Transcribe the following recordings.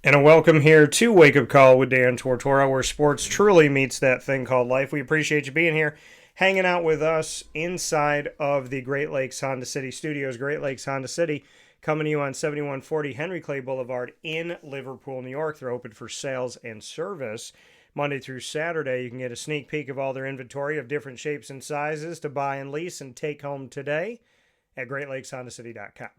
And a welcome here to Wake Up Call with Dan Tortora, where sports truly meets that thing called life. We appreciate you being here, hanging out with us inside of the Great Lakes Honda City Studios. Great Lakes Honda City coming to you on 7140 Henry Clay Boulevard in Liverpool, New York. They're open for sales and service Monday through Saturday. You can get a sneak peek of all their inventory of different shapes and sizes to buy and lease and take home today at GreatLakesHondaCity.com.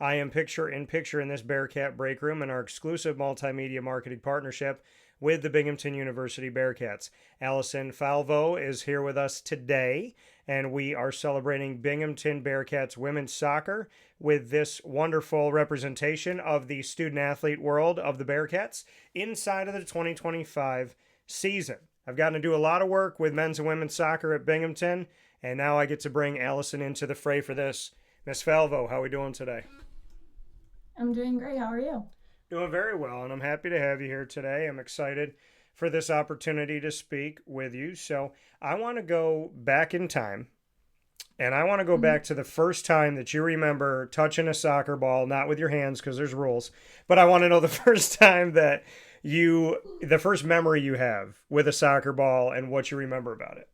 I am picture in picture in this Bearcat Breakroom in our exclusive multimedia marketing partnership with the Binghamton University Bearcats. Allison Falvo is here with us today, and we are celebrating Binghamton Bearcats women's soccer with this wonderful representation of the student athlete world of the Bearcats inside of the 2025 season. I've gotten to do a lot of work with men's and women's soccer at Binghamton, and now I get to bring Allison into the fray for this. Miss Falvo, how are we doing today? I'm doing great. How are you? Doing very well, and I'm happy to have you here today. I'm excited for this opportunity to speak with you. So, I want to go back in time, and I want to go Mhm. back to the first time that you remember touching a soccer ball, not with your hands because there's rules, but I want to know the first time that the first memory you have with a soccer ball and what you remember about it.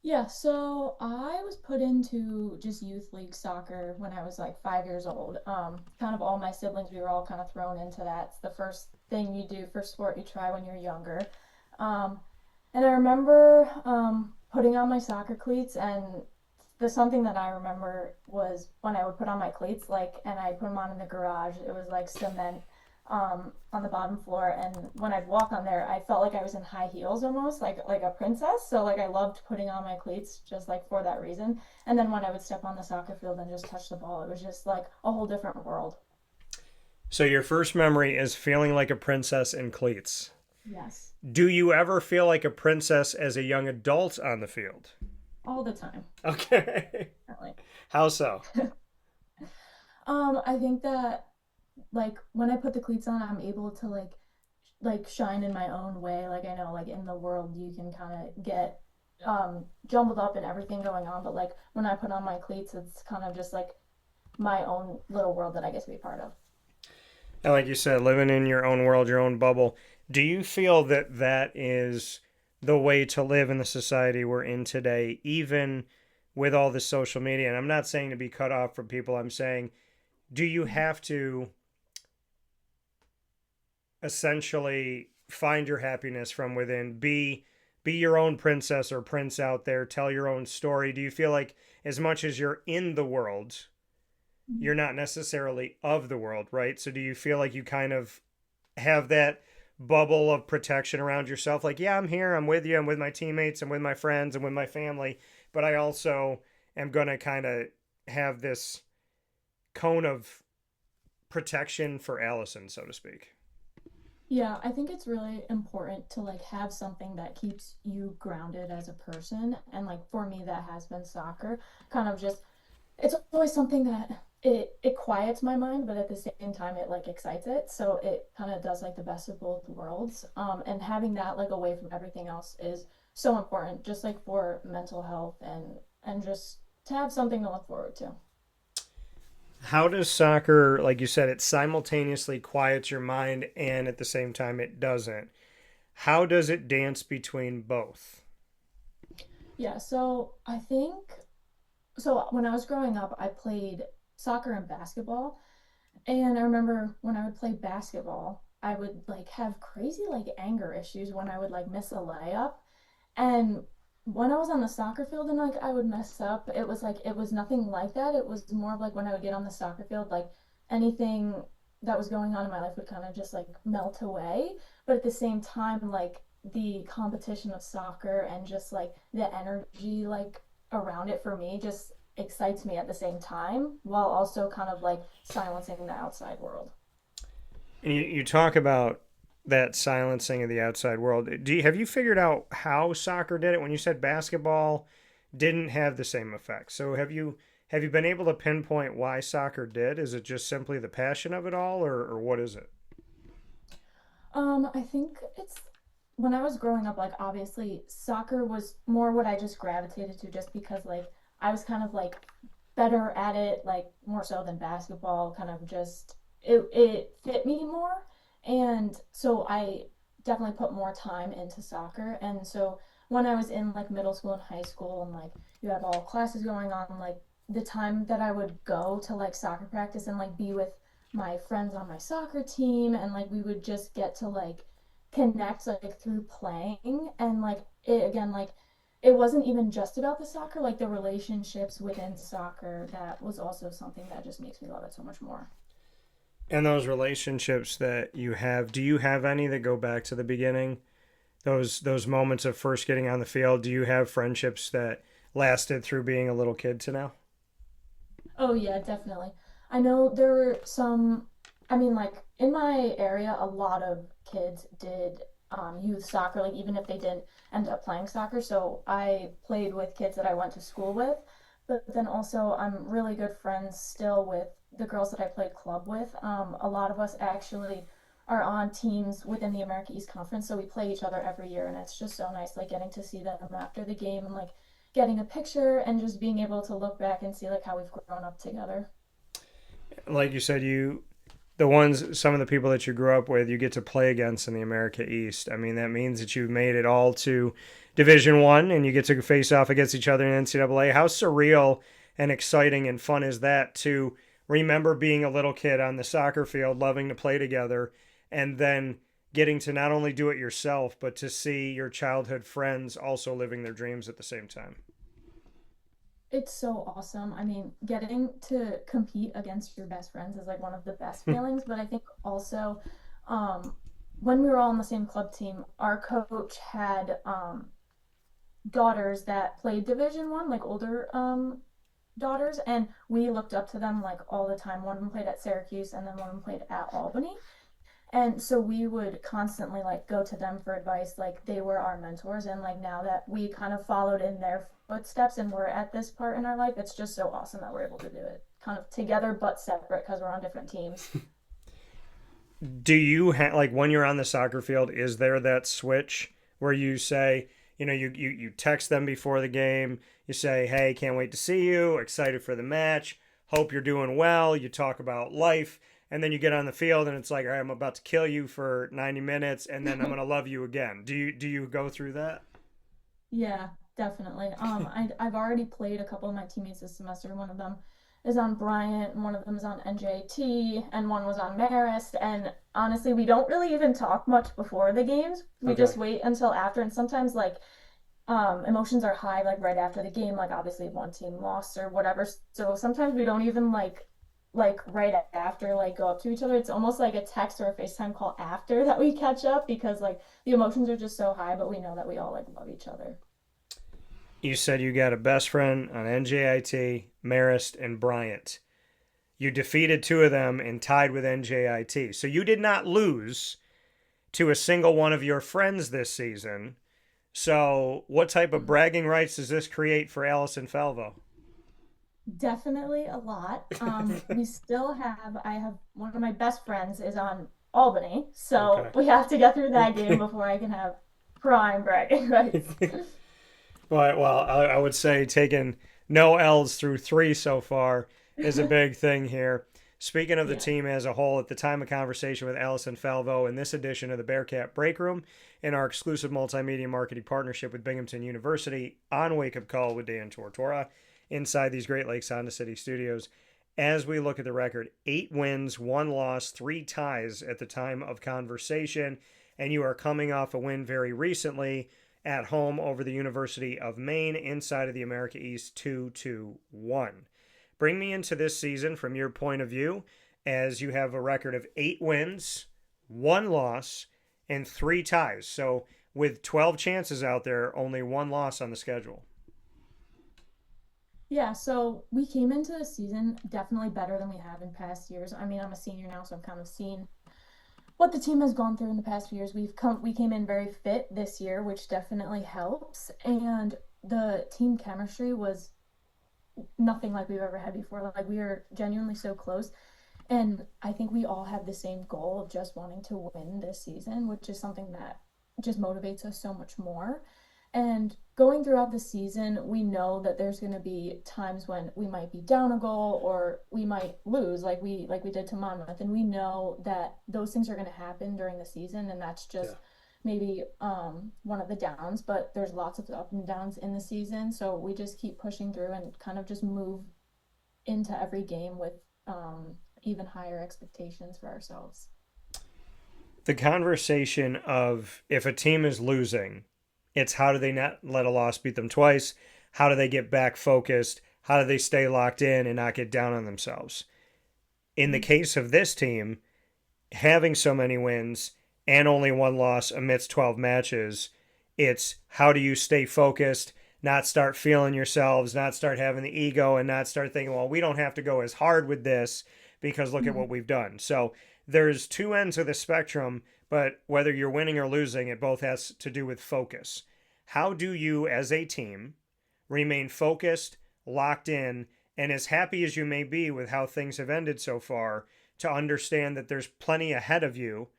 Yeah, so I was put into just youth league soccer when I was like 5 years old. Kind of all my siblings, we were all kind of thrown into that. It's the first thing you do for sport you try when you're younger. Um, and I remember putting on my soccer cleats, and the something that I remember was when I would put on my cleats, like, and I put them on in the garage. It was like cement on the bottom floor, and when I'd walk on there, I felt like I was in high heels almost, like a princess. So like I loved putting on my cleats just like for that reason. And then when I would step on the soccer field and just touch the ball, it was just like a whole different world. So, your first memory is feeling like a princess in cleats. Yes, Do you ever feel like a princess as a young adult on the field? all the time. Okay. Really. How so? I think that like when I put the cleats on, I'm able to like shine in my own way. Like I know like in the world you can kind of get jumbled up in everything going on, but like when I put on my cleats, it's kind of just like my own little world that I get to be part of. And like you said, living in your own world, your own bubble. Do you feel that that is the way to live in the society we're in today, even with all the social media? And I'm not saying to be cut off from people. I'm saying, do you have to essentially find your happiness from within? Be your own princess or prince out there. Tell your own story. Do you feel like as much as you're in the world, Mhm. you're not necessarily of the world, right? So do you feel like you kind of have that bubble of protection around yourself? Like, yeah, I'm here, I'm with you, I'm with my teammates, I'm with my friends, I'm with my family, but I also am going to kind of have this cone of protection for Allison, so to speak. Yeah, I think it's really important to like have something that keeps you grounded as a person. And like for me, that has been soccer. Kind of just it's always something that it quiets my mind, but at the same time it like excites it. So it kind of does like the best of both worlds. And having that like away from everything else is so important, just like for mental health and just to have something to look forward to. How does soccer, like you said, it simultaneously quiets your mind and at the same time it doesn't? How does it dance between both? Yeah, so I think so when I was growing up, I played soccer and basketball. And I remember when I would play basketball, I would like have crazy like anger issues when I would like miss a layup. And when I was on the soccer field and like I would mess up, it was like it was nothing like that. It was more of like when I would get on the soccer field, like anything that was going on in my life would kind of just like melt away. But at the same time, like the competition of soccer and just like the energy like around it for me just excites me at the same time while also kind of like silencing the outside world. And you talk about that silencing of the outside world. Have you figured out how soccer did it? When you said basketball didn't have the same effect, so have you been able to pinpoint why soccer did? Is it just simply the passion of it all, or what is it? I think it's when I was growing up, like obviously soccer was more what I just gravitated to just because like I was kind of like better at it, like more so than basketball, kind of just it fit me more. And so I definitely put more time into soccer. And so when I was in like middle school and high school and like you have all classes going on, like the time that I would go to like soccer practice and like be with my friends on my soccer team, and like we would just get to like connect like through playing. And like it again, like it wasn't even just about the soccer, like the relationships within soccer, that was also something that just makes me love it so much more. And those relationships that you have, do you have any that go back to the beginning? Those moments of first getting on the field, do you have friendships that lasted through being a little kid to now? Oh yeah, definitely. I know there were some, I mean, like in my area, a lot of kids did youth soccer, like even if they didn't end up playing soccer. So I played with kids that I went to school with, but then also I'm really good friends still with the girls that I played club with. A lot of us actually are on teams within the America East Conference, so we play each other every year, and it's just so nice, like getting to see them after the game and like getting a picture and just being able to look back and see like how we've grown up together. Like you said, some of the people that you grew up with, you get to play against in the America East. I mean, that means that you've made it all to Division One, and you get to face off against each other in NCAA. How surreal and exciting and fun is that to remember being a little kid on the soccer field, loving to play together, and then getting to not only do it yourself, but to see your childhood friends also living their dreams at the same time. It's so awesome. I mean, getting to compete against your best friends is like one of the best feelings, but I think also um when we were all on the same club team, our coach had daughters that played Division 1, like older daughters, and we looked up to them like all the time. One of them played at Syracuse and then one of them played at Albany. And so we would constantly like go to them for advice. Like they were our mentors. And like now that we kind of followed in their footsteps and we're at this part in our life, it's just so awesome that we're able to do it kind of together but separate because we're on different teams. Do you like when you're on the soccer field, is there that switch where you say, you text them before the game, you say, hey, can't wait to see you, excited for the match, hope you're doing well, you talk about life, and then you get on the field and it's like, all right, I'm about to kill you for 90 minutes and then I'm going to love you again. Do you go through that? Yeah, definitely. I've already played a couple of my teammates this semester. One of them is on Bryant, and one of them is on NJT, and one was on Marist. And honestly, we don't really even talk much before the games. We Okay. just wait until after. And sometimes like emotions are high like right after the game. Like obviously if one team lost or whatever. So sometimes we don't even like right after like go up to each other. It's almost like a text or a FaceTime call after that we catch up because like the emotions are just so high, but we know that we all like love each other. You said you got a best friend on NJIT, Marist, and Bryant. You defeated two of them and tied with NJIT. So you did not lose to a single one of your friends this season. So, what type of bragging rights does this create for Allison Falvo? Definitely a lot. We still have, I have one of my best friends is on Albany, so Okay. we have to get through that game before I can have prime bragging rights. Well, I would say taking no L's through three so far is a big thing here. Speaking of the Yeah. team as a whole, at the time of conversation with Allison Falvo in this edition of the Bearcat Breakroom, in our exclusive multimedia marketing partnership with Binghamton University on Wake Up Call with Dan Tortora inside these Great Lakes Honda City studios, as we look at the record, 8 wins, 1 loss, 3 ties at the time of conversation, and you are coming off a win very recently at home over the University of Maine inside of the America East 2-1. Bring me into this season from your point of view as you have a record of 8 wins, 1 loss, and 3 ties. So with 12 chances out there, only 1 loss on the schedule. Yeah, so we came into the season definitely better than we have in past years. I mean, I'm a senior now, so I'm kind of seeing what the team has gone through in the past few years. We came in very fit this year, which definitely helps. And the team chemistry was nothing like we've ever had before. Like we are genuinely so close. And I think we all have the same goal of just wanting to win this season, which is something that just motivates us so much more. And going throughout the season, we know that there's going to be times when we might be down a goal or we might lose like we did to Monmouth, and we know that those things are going to happen during the season, and that's Yeah. just maybe one of the downs, but there's lots of up and downs in the season, so we just keep pushing through and kind of just move into every game with even higher expectations for ourselves. The conversation of if a team is losing, it's how do they not let a loss beat them twice? How do they get back focused? How do they stay locked in and not get down on themselves? In the Mhm. case of this team, having so many wins and only one loss amidst 12 matches, it's how do you stay focused, not start feeling yourselves, not start having the ego, and not start thinking, well, we don't have to go as hard with this because look at Mhm. what we've done. So there's two ends of the spectrum, but whether you're winning or losing, it both has to do with focus. How do you, as a team, remain focused, locked in, and as happy as you may be with how things have ended so far, to understand that there's plenty ahead of you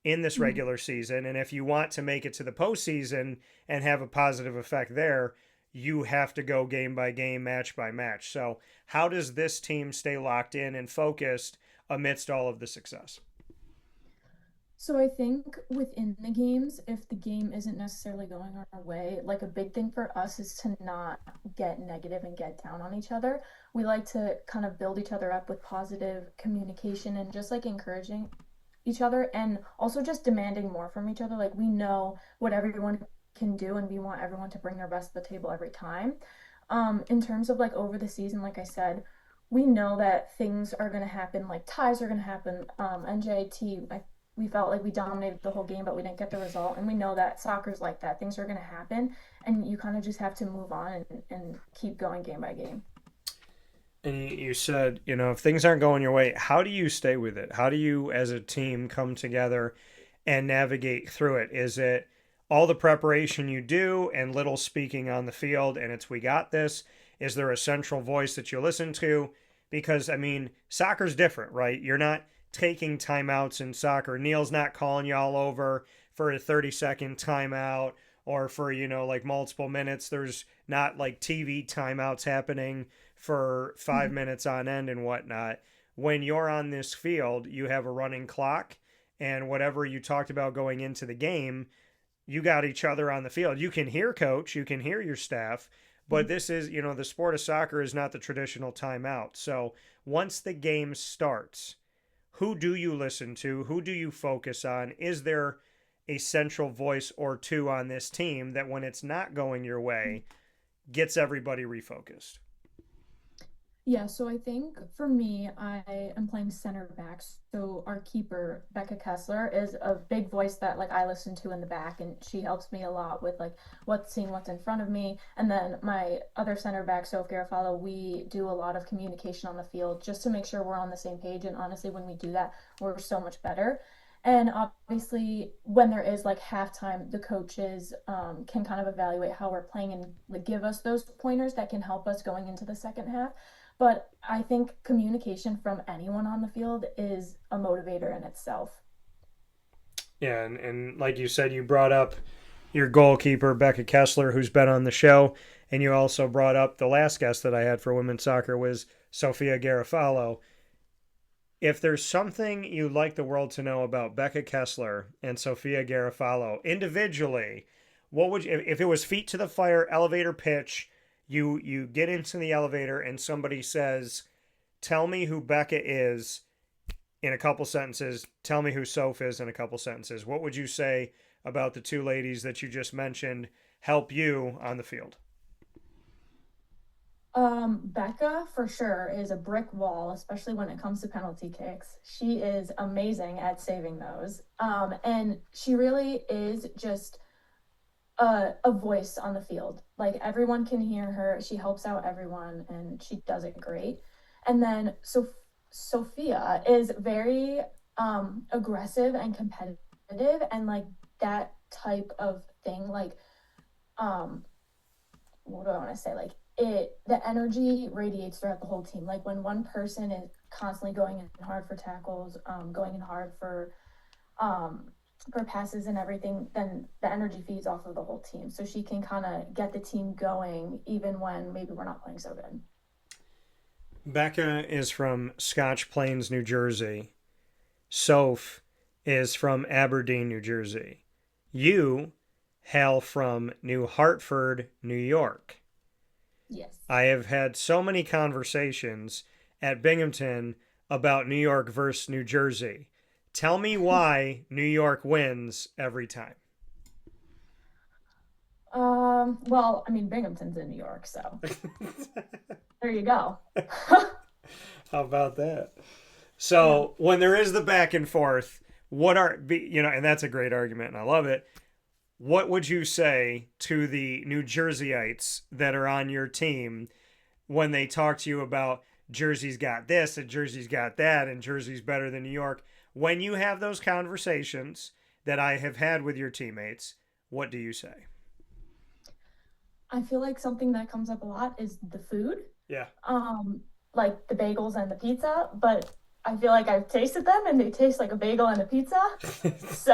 in this Mhm. regular season. And if you want to make it to the postseason and have a positive effect there, you have to go game by game, match by match. So, how does this team stay locked in and focused amidst all of the success? So I think within the games, if the game isn't necessarily going our way, like a big thing for us is to not get negative and get down on each other. We like to kind of build each other up with positive communication and just like encouraging each other and also just demanding more from each other. Like we know what everyone can do and we want everyone to bring their best to the table every time. In terms of like over the season, like I said, we know that things are going to happen, like ties are going to happen. NJT, we felt like we dominated the whole game, but we didn't get the result. And we know that soccer's like that. Things are going to happen, and you kind of just have to move on and keep going game by game. And you said, if things aren't going your way, how do you stay with it? How do you, as a team, come together and navigate through it? Is it all the preparation you do and little speaking on the field and it's we got this? Is there a central voice that you listen to? Because, I mean, soccer's different, right? You're not taking timeouts in soccer. Neil's not calling you all over for a 30-second timeout or for, like multiple minutes. There's not like TV timeouts happening for 5 minutes on end and whatnot. When you're on this field, you have a running clock, and whatever you talked about going into the game, you got each other on the field. You can hear coach, you can hear your staff, but this is, the sport of soccer is not the traditional timeout. So once the game starts, who do you listen to? Who do you focus on? Is there a central voice or two on this team that when it's not going your way gets everybody refocused? Yeah, so I think for me, I am playing center back. So our keeper, Becca Kessler, is a big voice that like I listen to in the back, and she helps me a lot with like what's in front of me. And then my other center back, Soph Garofalo, we do a lot of communication on the field just to make sure we're on the same page. And honestly, when we do that, we're so much better. And obviously, when there is like halftime, the coaches can kind of evaluate how we're playing and like, give us those pointers that can help us going into the second half. But I think communication from anyone on the field is a motivator in itself. Yeah, and like you said, you brought up your goalkeeper, Becca Kessler, who's been on the show, and you also brought up the last guest that I had for women's soccer was Sophia Garofalo. If there's something you'd like the world to know about Becca Kessler and Sophia Garofalo individually, what would you, if it was feet to the fire, elevator pitch, you get into the elevator and somebody says, "Tell me who Becca is in a couple sentences. Tell me who Soph is in a couple sentences." What would you say about the two ladies that you just mentioned help you on the field? Becca for sure is a brick wall, especially when it comes to penalty kicks. She is amazing at saving those. And she really is just a voice on the field. Like everyone can hear her. She helps out everyone and she does it great. And then Sophia is very aggressive and competitive and like that type of thing. Like um what do I want to say? Like the energy radiates throughout the whole team. Like when one person is constantly going in hard for tackles, going in hard for um for passes and everything, then the energy feeds off of the whole team. So she can kind of get the team going even when maybe we're not playing so good. Becca is from Scotch Plains, New Jersey. Soph is from Aberdeen, New Jersey. You hail from New Hartford, New York. Yes. I have had so many conversations at Binghamton about New York versus New Jersey. Tell me why New York wins every time. Well, I mean, Binghamton's in New York, so there you go. How about that? Yeah. So when there is the back and forth, what are and that's a great argument, and I love it. What would you say to the New Jerseyites that are on your team when they talk to you about Jersey's got this and Jersey's got that and Jersey's better than New York? When you have those conversations that I have had with your teammates, what do you say? I feel like something that comes up a lot is the food. Yeah. Um, like the bagels and the pizza, but I feel like I've tasted them and they taste like a bagel and a pizza. So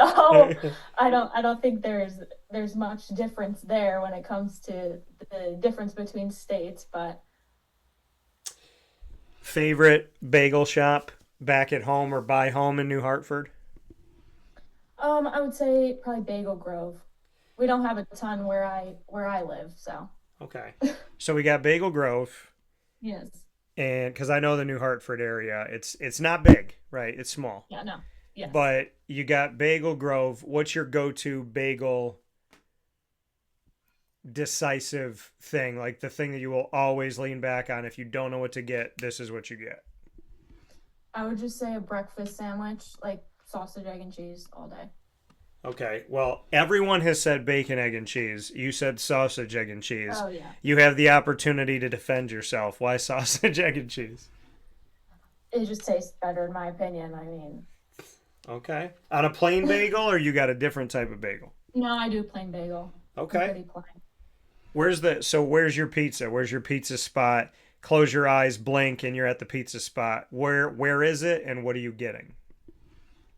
I don't think there's much difference there when it comes to the difference between states, but Favorite bagel shop back at home or by home in New Hartford? I would say probably Bagel Grove. We don't have a ton where I live, so Okay. So we got Bagel Grove, yes. and because I know the New Hartford area, it's not big, right? It's small, Yeah, no. Yes. but you got Bagel Grove. What's your go-to bagel decisive thing? Like the thing that you will always lean back on if you don't know what to get. This is what you get. I would just say a breakfast sandwich, like sausage, egg, and cheese all day. Okay. Well, everyone has said bacon, egg, and cheese. You said sausage, egg, and cheese. Oh yeah. You have the opportunity to defend yourself. Why sausage, egg, and cheese? It just tastes better in my opinion. I mean, Okay. On a plain bagel, or you got a different type of bagel? no, I do plain bagel. I'm Okay. pretty plain. Where's your pizza? Where's your pizza spot? Close your eyes, blink, and you're at the pizza spot. Where is it, and what are you getting?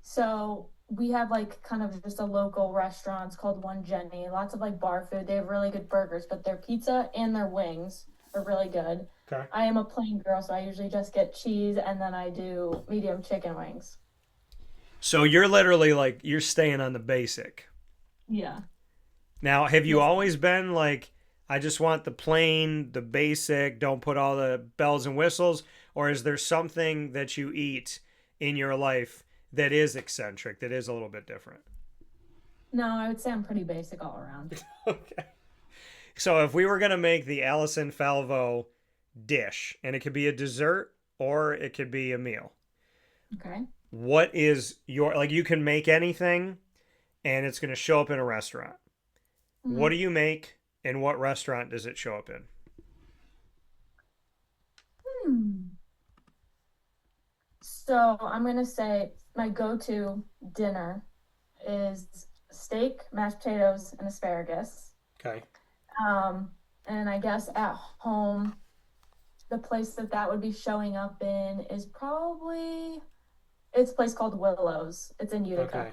So we have like kind of just a local restaurant. It's called One Jenny. Lots of like bar food. They have really good burgers, but their pizza and their wings are really good. Okay. I am a plain girl, so I usually just get cheese and then I do medium chicken wings. So you're literally like you're staying on the basic. Yeah. Now, have you Yes. always been like I just want the plain, the basic, don't put all the bells and whistles, or is there something that you eat in your life that is eccentric, that is a little bit different? No, I would say I'm pretty basic all around. Okay. So if we were going to make the Allison Falvo dish, and it could be a dessert or it could be a meal, Okay. what is your, like, you can make anything and it's going to show up in a restaurant. What Hmm. do you make and what restaurant does it show up in? Hmm. So I'm gonna say my go-to dinner is steak, mashed potatoes, and asparagus. Okay. Um, and I guess at home, the place that would be showing up in is probably it's a place called Willows. It's in Utica. Okay.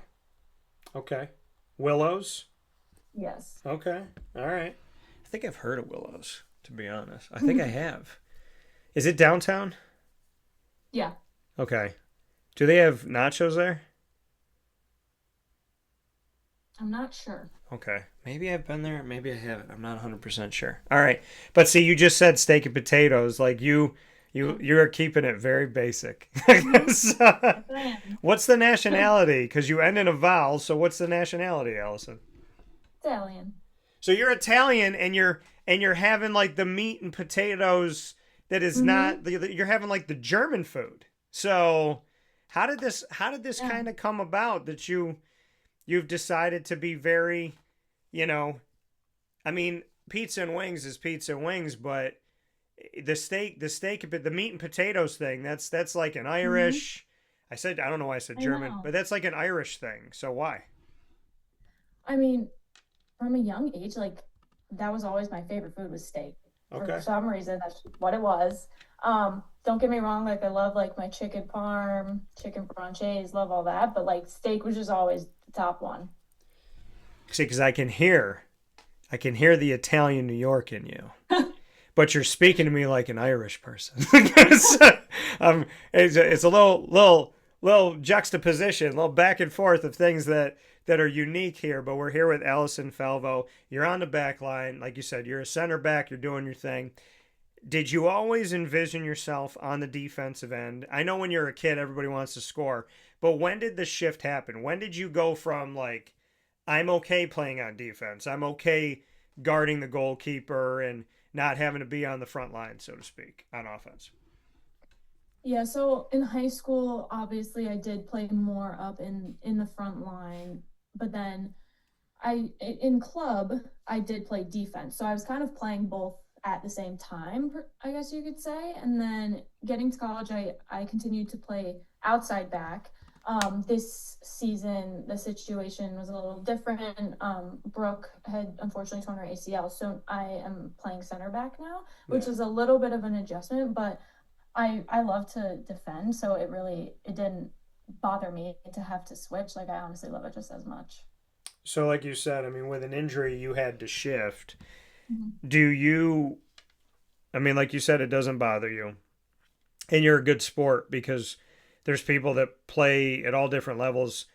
Okay. Willows? Yes. Okay. All right. I think I've heard of Willows, to be honest. I think I have. Is it downtown? Yeah. Okay. Do they have nachos there? I'm not sure. Okay. Maybe I've been there, maybe I haven't. I'm not 100% sure. All right. But see, you just said steak and potatoes. Like you're keeping it very basic. Mm-hmm. So, Yes, I am. what's the nationality? Because you end in a vowel. So what's the nationality, Allison? Italian. So you're Italian, and you're having like the meat and potatoes that is Mm-hmm. not you're having like the German food. So how did this Yeah. kind of come about that you've decided to be very, you know, I mean, pizza and wings is pizza and wings, but the meat and potatoes thing, that's like an Mm-hmm. Irish. I don't know why I said I German, know. but that's like an Irish thing. So why? I mean, from a young age, like that was always my favorite food was steak. For Okay. some reason, that's just what it was. don't get me wrong, like I love like my chicken parm, chicken franchise, love all that, but like steak was just always the top one. See, because I can hear the Italian New York in you, but you're speaking to me like an Irish person. It's a little juxtaposition, a little back and forth of things that are unique here. But we're here with Allison Falvo. You're on the back line, like you said. You're a center back. You're doing your thing. Did you always envision yourself on the defensive end? I know when you're a kid, everybody wants to score, but when did the shift happen? When did you go from like, I'm okay playing on defense, I'm okay guarding the goalkeeper and not having to be on the front line, so to speak, on offense? Yeah, so in high school, obviously I did play more up in the front line, but then in club I did play defense. So I was kind of playing both at the same time, I guess you could say. And then getting to college, I continued to play outside back. This season, the situation was a little different. Brooke had unfortunately torn her ACL, so I am playing center back now, which Yeah. is a little bit of an adjustment, but I love to defend, so it didn't bother me to have to switch. Like I honestly love it just as much. So, like you said, I mean, with an injury, you had to shift. Mhm. Do you, I mean, like you said, it doesn't bother you. And you're a good sport because there's people that play at all different levels,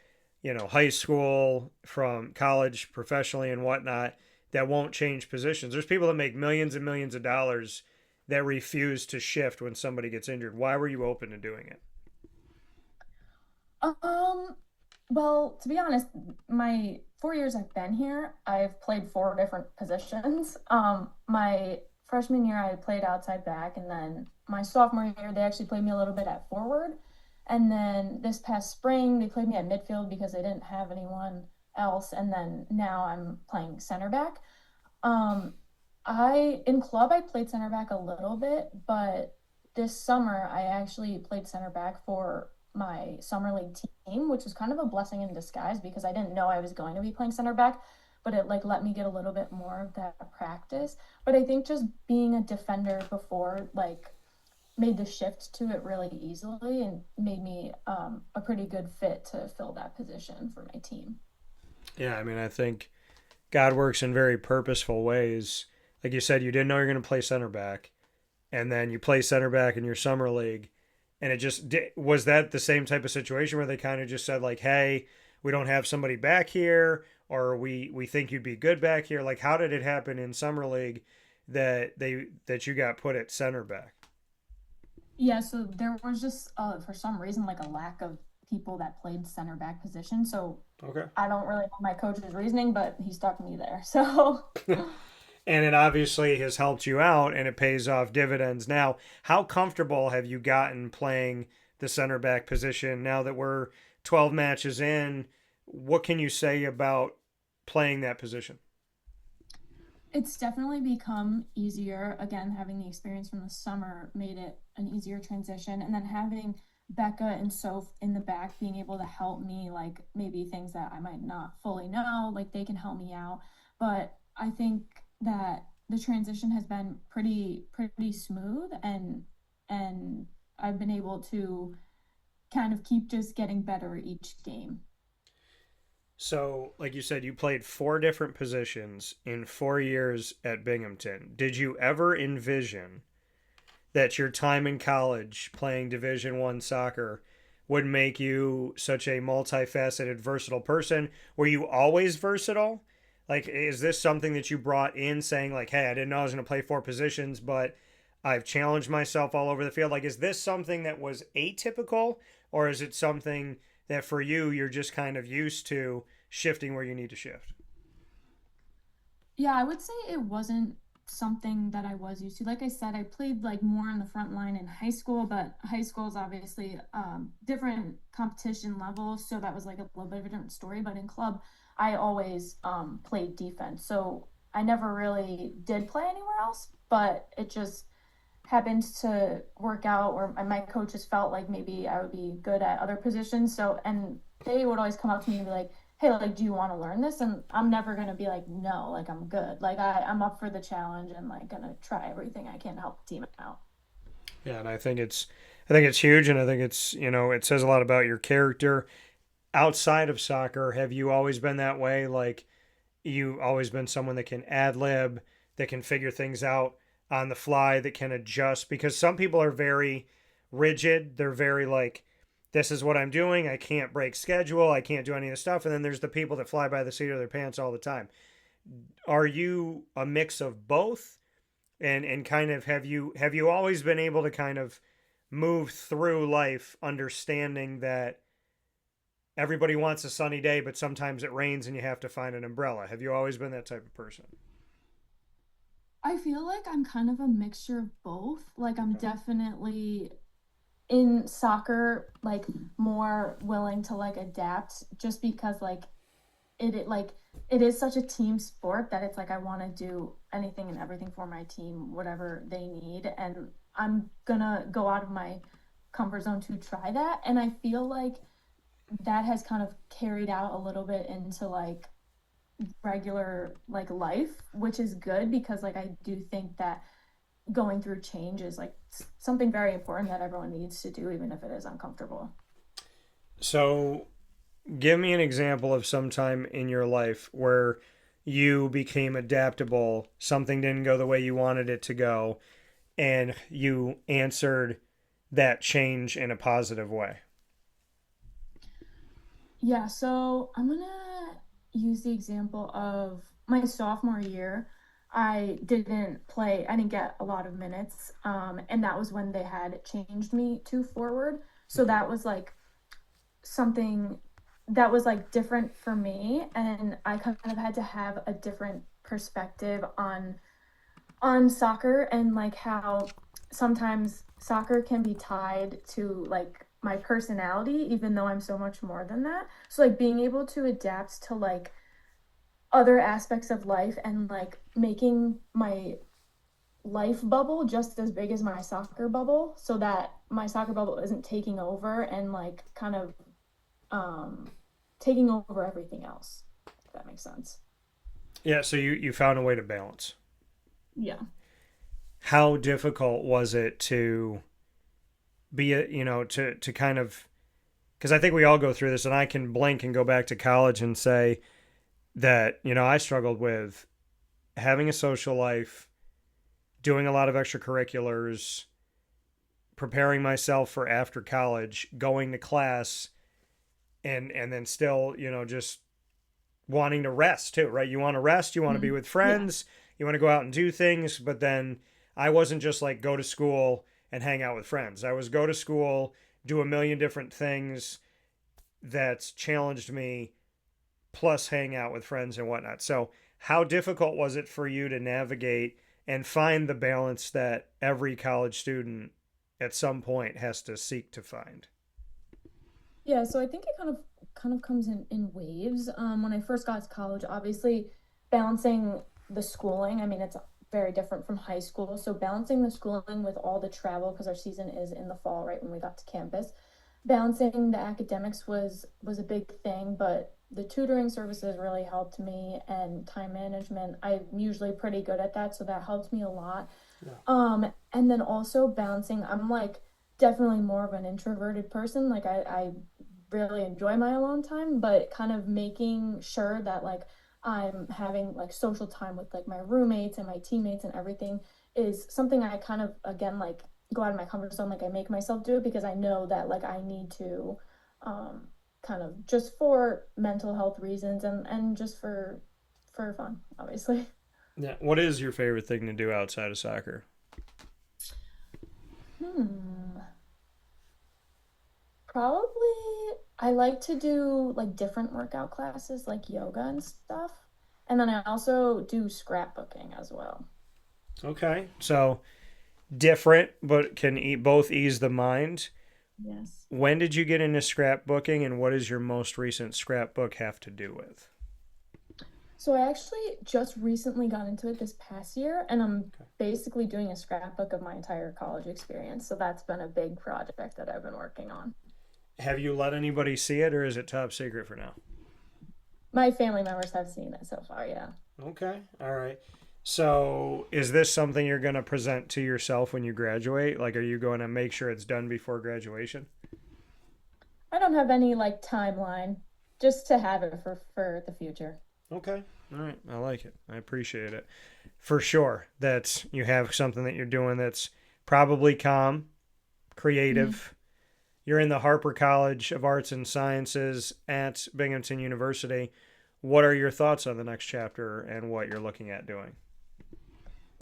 high school, from college, professionally, and whatnot, that won't change positions. There's people that make millions and millions of dollars that refuse to shift when somebody gets injured. Why were you open to doing it? Um, well, to be honest, my 4 years I've been here, I've played four different positions. My freshman year I played outside back, and then my sophomore year they actually played me a little bit at forward. And then this past spring they played me at midfield because they didn't have anyone else, and then now I'm playing center back. Um, I in club I played center back a little bit, but this summer I actually played center back for my summer league team, which was kind of a blessing in disguise because I didn't know I was going to be playing center back, but it like let me get a little bit more of that practice. But I think just being a defender before like made the shift to it really easily and made me a pretty good fit to fill that position for my team. Yeah, I mean, I think God works in very purposeful ways. Like you said, you didn't know you were going to play center back, and then you play center back in your summer league, and it just was that the same type of situation where they kind of just said like, "Hey, we don't have somebody back here, or we think you'd be good back here." Like, how did it happen in summer league that you got put at center back? Yeah, so there was just for some reason like a lack of people that played center back position. So Okay. I don't really know my coach's reasoning, but he stuck me there. So And it obviously has helped you out and it pays off dividends now. How comfortable have you gotten playing the center back position now that we're 12 matches in? What can you say about playing that position? it's definitely become easier. Again, having the experience from the summer made it an easier transition. And then having Becca and Soph in the back being able to help me, like maybe things that I might not fully know, like they can help me out. But I think that the transition has been pretty smooth and I've been able to kind of keep just getting better each game. So, like you said, you played four different positions in 4 years at Binghamton. Did you ever envision that your time in college playing Division One soccer would make you such a multifaceted, versatile person? Were you always versatile? Like, is this something that you brought in saying, like, hey, I didn't know I was going to play four positions, but I've challenged myself all over the field? Like, is this something that was atypical, or is it something that for you, you're just kind of used to shifting where you need to shift? Yeah, I would say it wasn't something that I was used to. Like I said, I played like more on the front line in high school, but high school is obviously different competition level, so that was like a little bit of a different story. But in club, I always played defense, so I never really did play anywhere else. But it just happened to work out, or my coaches felt like maybe I would be good at other positions. So, and they would always come up to me and be like, hey, like, do you want to learn this? And I'm never going to be like, no, like, I'm good. Like, I'm up for the challenge and like going to try everything I can to help the team out. Yeah, and I think it's huge, and I think it's it says a lot about your character. Outside of soccer, have you always been that way? Like you always been someone that can ad lib, that can figure things out on the fly, that can adjust? Because some people are very rigid. They're very like, this is what I'm doing. I can't break schedule. I can't do any of this stuff. And then there's the people that fly by the seat of their pants all the time. Are you a mix of both? And kind of have you always been able to kind of move through life understanding that everybody wants a sunny day, but sometimes it rains and you have to find an umbrella? Have you always been that type of person? I feel like I'm kind of a mixture of both. Like I'm Okay. definitely in soccer like more willing to like adapt just because like like it is such a team sport that it's like I want to do anything and everything for my team, whatever they need, and I'm gonna go out of my comfort zone to try that. And I feel like that has kind of carried out a little bit into like regular like life, which is good because like I do think that going through change is like something very important that everyone needs to do, even if it is uncomfortable. So give me an example of some time in your life where you became adaptable, something didn't go the way you wanted it to go, and you answered that change in a positive way. Yeah, so I'm gonna use the example of my sophomore year. I didn't get a lot of minutes, and that was when they had changed me to forward. So Okay. that was like something that was like different for me, and I kind of had to have a different perspective on soccer and like how sometimes soccer can be tied to like my personality even though I'm so much more than that. So like being able to adapt to like other aspects of life and like making my life bubble just as big as my soccer bubble so that my soccer bubble isn't taking over and like kind of um taking over everything else, if that makes sense. Yeah, so you found a way to balance. Yeah. How difficult was it to be to kind of, because I think we all go through this, and I can blink and go back to college and say that I struggled with having a social life, doing a lot of extracurriculars, preparing myself for after college, going to class, and then still just wanting to rest too, right? You want to rest, you want to be Mhm. with Yeah. friends, you want to go out and do things, but then I wasn't just like go to school and hang out with friends. I was go to school, do a million different things that's challenged me, plus hang out with friends and whatnot. So, how difficult was it for you to navigate and find the balance that every college student at some point has to seek to find? Yeah, so I think it kind of comes in waves. When I first got to college, obviously balancing the schooling, I mean, it's very different from high school. So balancing the schooling with all the travel, because our season is in the fall, right when we got to campus, balancing the academics was a big thing, but the tutoring services really helped me and time management. I'm usually pretty good at that, so that helped me a lot. Yeah. And then also balancing, I'm like definitely more of an introverted person. Like I really enjoy my alone time, but kind of making sure that like I'm having like social time with like my roommates and my teammates and everything is something I kind of again like go out of my comfort zone. Like I make myself do it because I know that like I need to um kind of just for mental health reasons and just for fun, obviously. Yeah. What is your favorite thing to do outside of soccer? Hmm. Probably I like to do like different workout classes like yoga and stuff. And then I also do scrapbooking as well. Okay. So different, but can both ease the mind. Yes. When did you get into scrapbooking, and what does your most recent scrapbook have to do with? So I actually just recently got into it this past year, and I'm Okay. basically doing a scrapbook of my entire college experience. So that's been a big project that I've been working on. Have you let anybody see it, or is it top secret for now? My family members have seen it so far, yeah. Okay. All right. So, is this something you're going to present to yourself when you graduate? Like, are you going to make sure it's done before graduation? I don't have any like timeline, just to have it for the future. Okay. All right. I like it. I appreciate it. For sure that you have something that you're doing that's probably calm, Mhm. creative. You're in the Harper College of Arts and Sciences at Binghamton University. What are your thoughts on the next chapter and what you're looking at doing?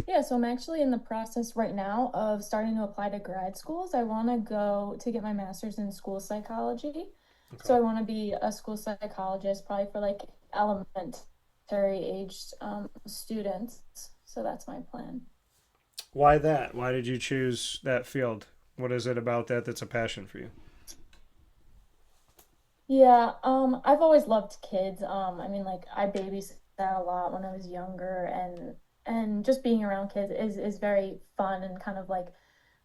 Yeah, so I'm actually in the process right now of starting to apply to grad schools. I want to go to get my master's in school psychology. So Okay. I want to be a school psychologist, probably for like elementary aged students. So that's my plan. Why that? Why did you choose that field? What is it about that that's a passion for you? Yeah, I've always loved kids. I mean, like I babysat a lot when I was younger, and just being around kids is very fun and kind of like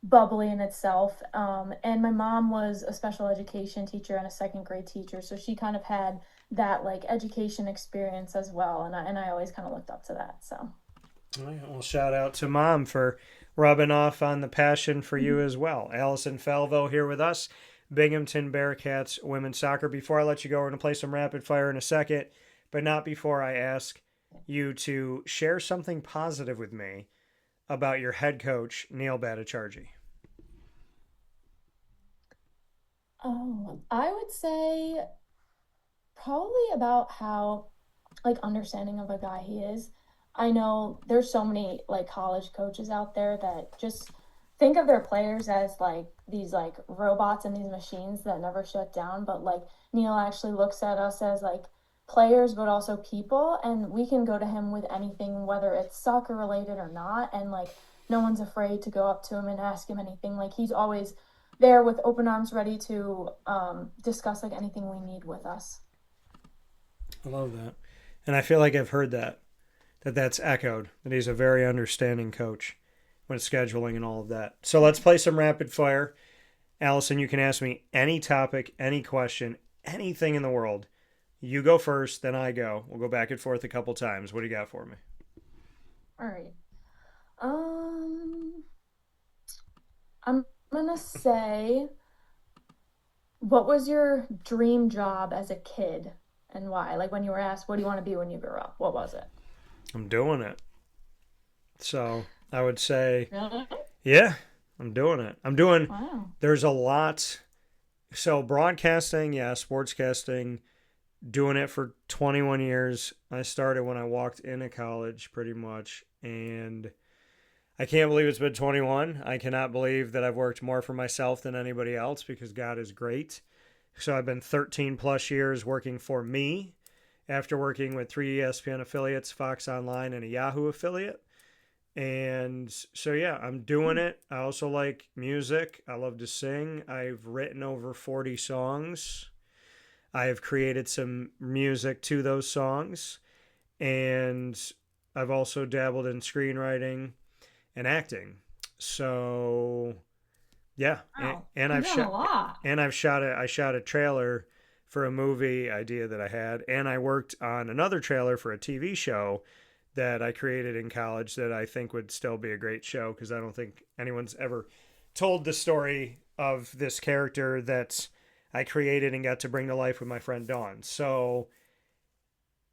bubbly in itself. And my mom was a special education teacher and a second grade teacher, so she kind of had that like education experience as well, and I always kind of looked up to that. So, All right, well, shout out to Mom for rubbing off on the passion for you as well. Allison Falvo here with us, Binghamton Bearcats women's soccer. Before I let you go, we're going to play some rapid fire in a second, but not before I ask you to share something positive with me about your head coach, Neil Bhattacharjee. I would say probably about how like understanding of a guy he is. I know there's so many like college coaches out there that just think of their players as like these like robots and these machines that never shut down, but like Neil actually looks at us as like players but also people, and we can go to him with anything whether it's soccer related or not, and like no one's afraid to go up to him and ask him anything. Like he's always there with open arms ready to discuss like anything we need with us. I love that. And I feel like I've heard that's echoed, that he's a very understanding coach when scheduling and all of that. So let's play some rapid fire. Allison, you can ask me any topic, any question, anything in the world. You go first, then I go. We'll go back and forth a couple times. What do you got for me? All right. Um, I'm gonna say, what was your dream job as a kid and why? Like when you were asked, what do you want to be when you grow up? What was it? I'm doing it. So I would say, Really? yeah, I'm doing it. Wow. There's a lot. So broadcasting, yeah, sportscasting, doing it for 21 years. I started when I walked into college pretty much. And I can't believe it's been 21. I cannot believe that I've worked more for myself than anybody else because God is great. So I've been 13 plus years working for me after working with three ESPN affiliates, Fox Online, and a Yahoo affiliate. And so, yeah, I'm doing it. I also like music. I love to sing. I've written over 40 songs. I have created some music to those songs. And I've also dabbled in screenwriting and acting. So, yeah, Wow. and You've I've done a shot lot. I shot a trailer for a movie idea that I had, and I worked on another trailer for a TV show that I created in college that I think would still be a great show because I don't think anyone's ever told the story of this character that I created and got to bring to life with my friend Dawn. So,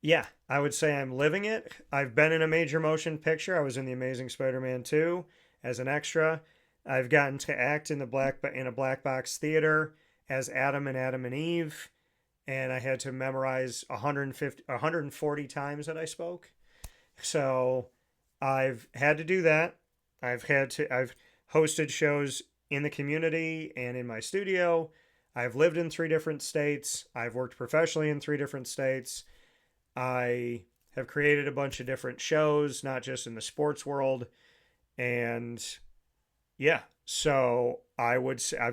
yeah, I would say I'm living it. I've been in a major motion picture. I was in The Amazing Spider-Man 2 as an extra. I've gotten to act in a black box theater as Adam and Eve, and I had to memorize 140 times that I spoke. So I've had to do that. I've hosted shows in the community and in my studio. I've lived in three different states. I've worked professionally in three different states. I have created a bunch of different shows, not just in the sports world. And yeah, so I've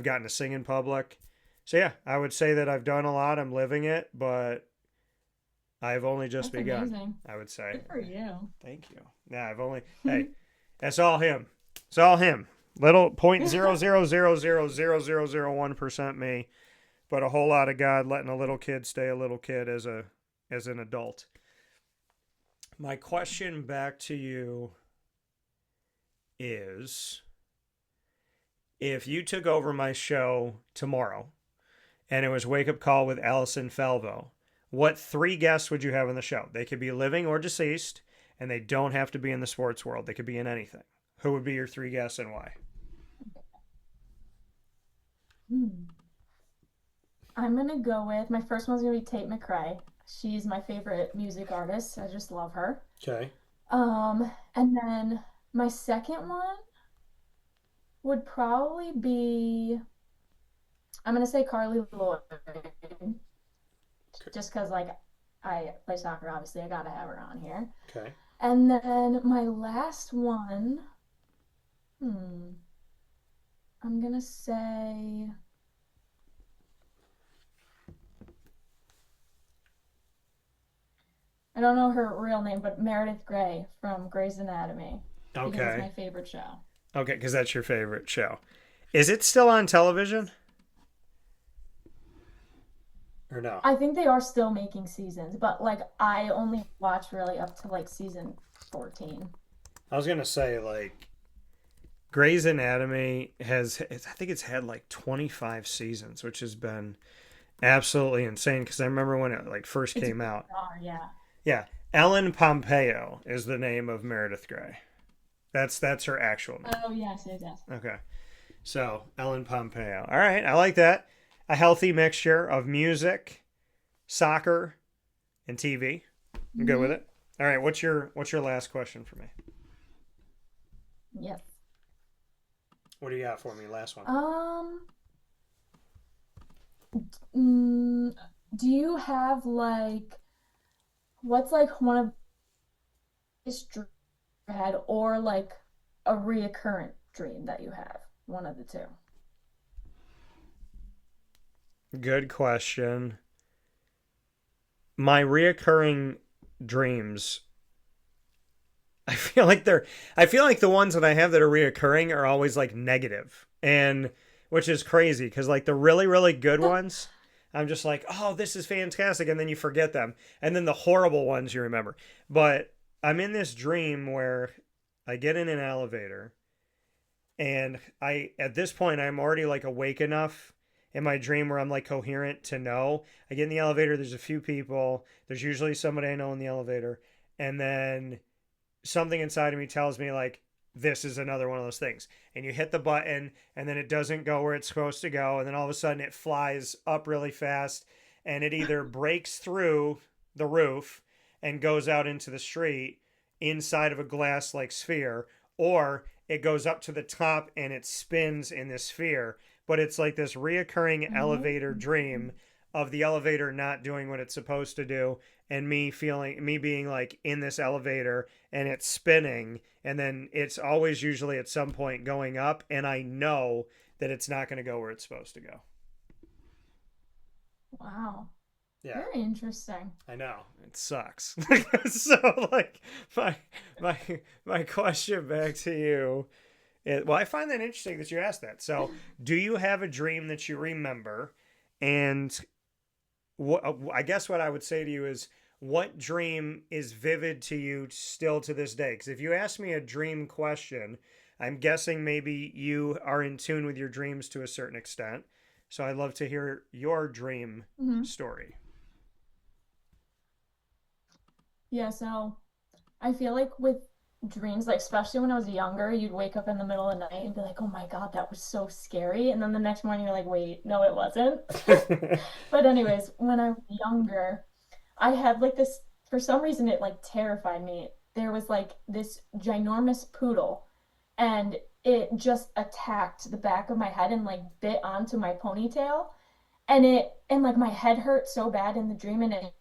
gotten to sing in public. So yeah, I would say that I've done a lot. I'm living it, but I've only just That's begun, amazing. I would say. Good for you. Thank you. Yeah, hey, that's all him. It's all him. Little point zero zero zero zero zero zero zero 1% me, but a whole lot of God letting a little kid stay a little kid as an adult. My question back to you is, if you took over my show tomorrow and it was Wake Up Call with Allison Falvo, what three guests would you have on the show? They could be living or deceased, and they don't have to be in the sports world. They could be in anything. Who would be your three guests and why? I'm gonna go with my first one's gonna be Tate McRae. She's my favorite music artist. I just love her. Okay. And then my second one would probably be I'm gonna say Carly Lloyd, just because like I play soccer. Obviously, I gotta have her on here. Okay. And then my last one, I'm gonna say I don't know her real name, but Meredith Grey from Grey's Anatomy because it's my Okay. favorite show. Okay, because that's your favorite show. Is it still on television or no? I think they are still making seasons, but like I only watch really up to like season 14. I was gonna say like Grey's Anatomy I think it's had like 25 seasons, which has been absolutely insane. Because I remember when it like first It's came out. bizarre, yeah. Yeah, Ellen Pompeo is the name of Meredith Grey. That's her actual name. Oh yes, yes, yes. Okay, so Ellen Pompeo. All right, I like that. A healthy mixture of music, soccer, and TV. I'm good with Mm-hmm. it. All right, what's your last question for me? Yes. What do you got for me? Last one. Um, mm, do you have like what's like one of this dream you had or like a reoccurrent dream that you have? One of the two. Good question. My reoccurring dreams, I feel like the ones that I have that are reoccurring are always like negative, and which is crazy because like the really really good ones, I'm just like, oh, this is fantastic, and then you forget them, and then the horrible ones you remember. But I'm in this dream where I get in an elevator, and I at this point I'm already like awake enough in my dream where I'm like coherent to know. I get in the elevator, there's a few people, there's usually somebody I know in the elevator, and then something inside of me tells me like this is another one of those things. And you hit the button and then it doesn't go where it's supposed to go, and then all of a sudden it flies up really fast and it either breaks through the roof and goes out into the street inside of a glass like sphere, or it goes up to the top and it spins in this sphere. But it's like this reoccurring Oh. elevator dream of the elevator not doing what it's supposed to do, and me being like in this elevator and it's spinning, and then it's always usually at some point going up, and I know that it's not going to go where it's supposed to go. Wow. Yeah. Very interesting. I know it sucks. So like my my my question back to you well, I find that interesting that you asked that. So, do you have a dream that you remember? And I guess what I would say to you is, what dream is vivid to you still to this day? Because if you ask me a dream question, I'm guessing maybe you are in tune with your dreams to a certain extent. So, I'd love to hear your dream Hmm. story. Yeah, so I feel like with dreams, like especially when I was younger, you'd wake up in the middle of the night and be like, "Oh my God, that was so scary." And then the next morning you're like, "Wait, no, it wasn't." But anyways, when I was younger, I had like this for some reason it like terrified me. There was like this ginormous poodle and it just attacked the back of my head and like bit onto my ponytail and like my head hurt so bad in the dream and it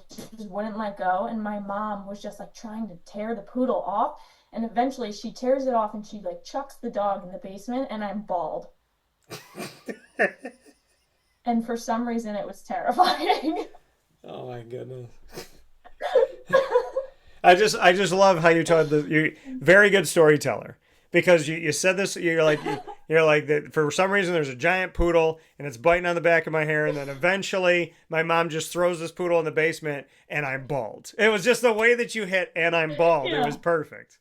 just wouldn't let go, and my mom was just like trying to tear the poodle off, and eventually she tears it off and she like chucks the dog in the basement and I'm bald, and for some reason it was terrifying. Oh my goodness. I just love how you told you very good storyteller, because you said this, you're like You're like that for some reason there's a giant poodle and it's biting on the back of my hair, and then eventually my mom just throws this poodle in the basement and I'm bald. It was just the way that you hit and I'm bald. It Yeah. was perfect.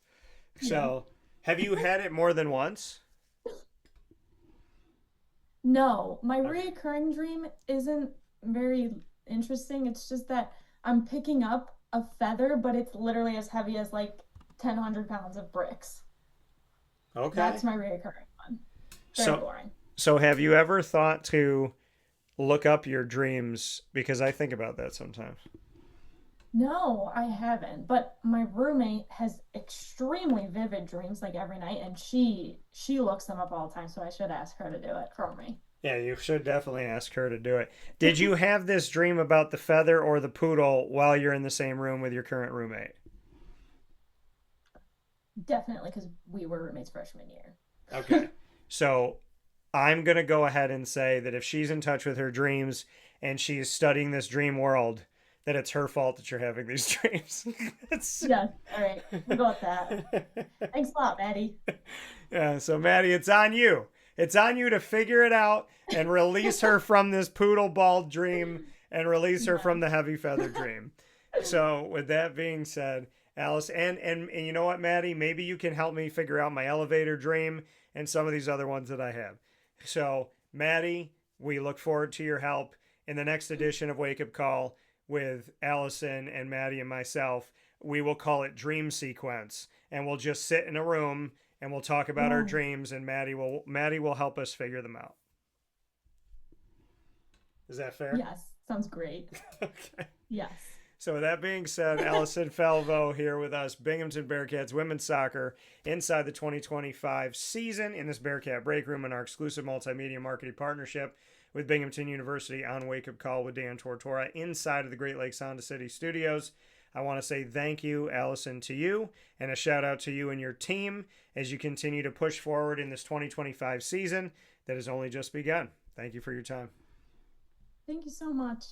Yeah. So, have you had it more than once? No, my Okay. reoccurring dream isn't very interesting. It's just that I'm picking up a feather, but it's literally as heavy as like 1,000 pounds of bricks. Okay. That's my reoccurring one. Very So, boring. so have you ever thought to look up your dreams? Because I think about that sometimes. No, I haven't. But my roommate has extremely vivid dreams like every night, and she looks them up all the time, so I should ask her to do it for me. Yeah, you should definitely ask her to do it. Did you have this dream about the feather or the poodle while you're in the same room with your current roommate? Definitely because we were roommates freshman year. Okay. So I'm going to go ahead and say that if she's in touch with her dreams and she's studying this dream world, that it's her fault that you're having these dreams. It's... Yes. All right. We'll go with that. Thanks a lot, Maddie. Yeah, so Maddie, it's on you. It's on you to figure it out and release her from this poodle bald dream and release her from the heavy feather dream. So, with that being said, Alice, and you know what, Maddie, maybe you can help me figure out my elevator dream and some of these other ones that I have. So, Maddie, we look forward to your help in the next edition of Wake Up Call with Allison and Maddie and myself. We will call it Dream Sequence, and we'll just sit in a room and we'll talk about our Oh, dreams, and Maddie will help us figure them out. Is that fair? yes. Sounds great. Okay. Yes. So with that being said, Allison Falvo here with us, Binghamton Bearcats women's soccer inside the 2025 season in this Bearcat Breakroom in our exclusive multimedia marketing partnership with Binghamton University on Wake Up Call with Dan Tortora inside of the Great Lakes Honda City studios. I want to say thank you, Allison, to you, and a shout out to you and your team as you continue to push forward in this 2025 season that has only just begun. Thank you for your time. Thank you so much.